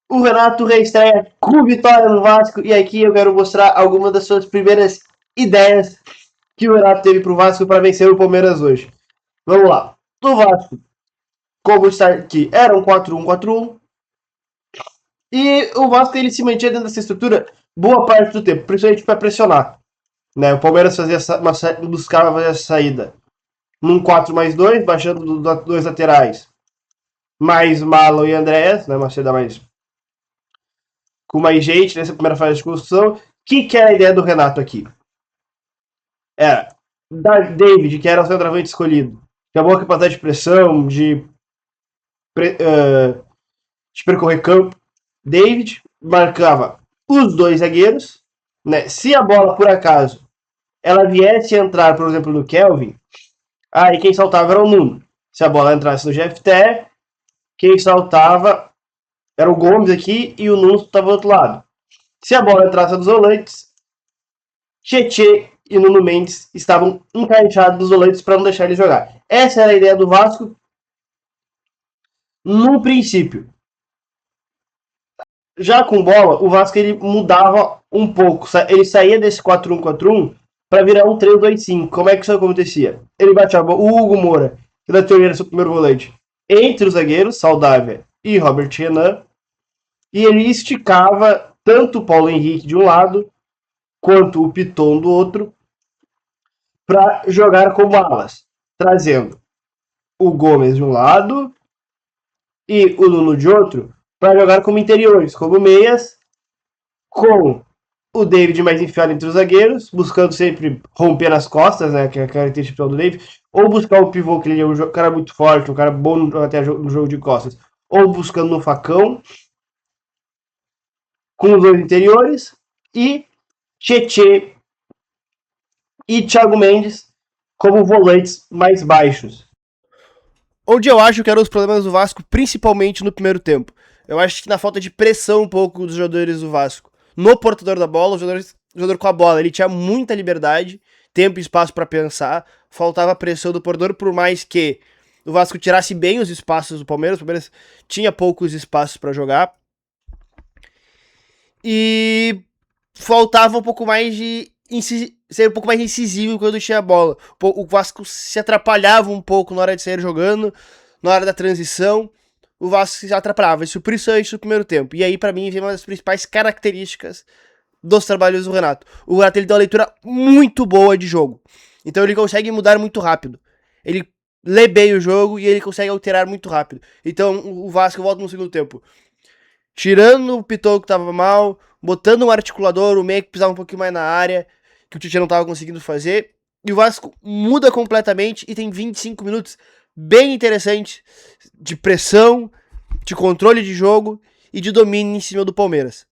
O Renato reestreia com vitória no Vasco e aqui eu quero mostrar algumas das suas primeiras ideias que o Renato teve para o Vasco para vencer o Palmeiras hoje. Vamos lá. O Vasco, como está aqui, era um 4-1-4-1 e o Vasco ele se mantinha dentro dessa estrutura boa parte do tempo, principalmente para pressionar. Né? O Palmeiras buscava fazer essa saída num 4+2, baixando dois laterais, mais Marlon e Andréas, né? Uma saída mais com mais gente nessa primeira fase de construção. O que era a ideia do Renato aqui? Era David, que era o centroavante escolhido, tinha boa capacidade de pressão, de percorrer campo. David marcava os dois zagueiros, né? Se a bola, por acaso, ela viesse a entrar, por exemplo, no Kelvin, aí quem saltava era o Nuno. Se a bola entrasse no GFT, quem saltava era o Gomes aqui e o Nuno estava do outro lado. Se a bola entrasse nos volantes, Tietê e Nuno Mendes estavam encaixados nos volantes para não deixar ele jogar. Essa era a ideia do Vasco no princípio. Já com bola, o Vasco ele mudava um pouco. Ele saía desse 4-1-4-1 para virar um 3-2-5. Como é que isso acontecia? Ele baixava o Hugo Moura, que na teoria era seu primeiro volante, entre os zagueiros, Saldávia e Robert Renan, e ele esticava tanto o Paulo Henrique de um lado quanto o Piton do outro para jogar como alas, trazendo o Gomes de um lado e o Nuno de outro para jogar como interiores, como meias, com o David mais enfiado entre os zagueiros, buscando sempre romper as costas, né, que é a característica do David, ou buscar o pivô, que ele é um cara muito forte, um cara bom até no jogo de costas, ou buscando no facão, com os dois interiores, e Tietê e Thiago Mendes como volantes mais baixos. Onde eu acho que eram os problemas do Vasco, principalmente no primeiro tempo. Eu acho que na falta de pressão um pouco dos jogadores do Vasco. No portador da bola, o jogador com a bola, ele tinha muita liberdade, tempo e espaço para pensar, faltava pressão do portador, por mais que o Vasco tirasse bem os espaços do Palmeiras, o Palmeiras tinha poucos espaços para jogar. E faltava um pouco mais de ser um pouco mais incisivo quando tinha a bola. O Vasco se atrapalhava um pouco na hora de sair jogando, na hora da transição. O Vasco se atrapalhava, isso principalmente no primeiro tempo. E aí, para mim, vem uma das principais características dos trabalhos do Renato. O Renato ele dá uma leitura muito boa de jogo. Então ele consegue mudar muito rápido. Ele lê bem o jogo e ele consegue alterar muito rápido. Então o Vasco volta no segundo tempo tirando o Piton que tava mal, botando um articulador, o meio que pisava um pouquinho mais na área, que o Tietchan não tava conseguindo fazer, e o Vasco muda completamente e tem 25 minutos bem interessantes de pressão, de controle de jogo e de domínio em cima do Palmeiras.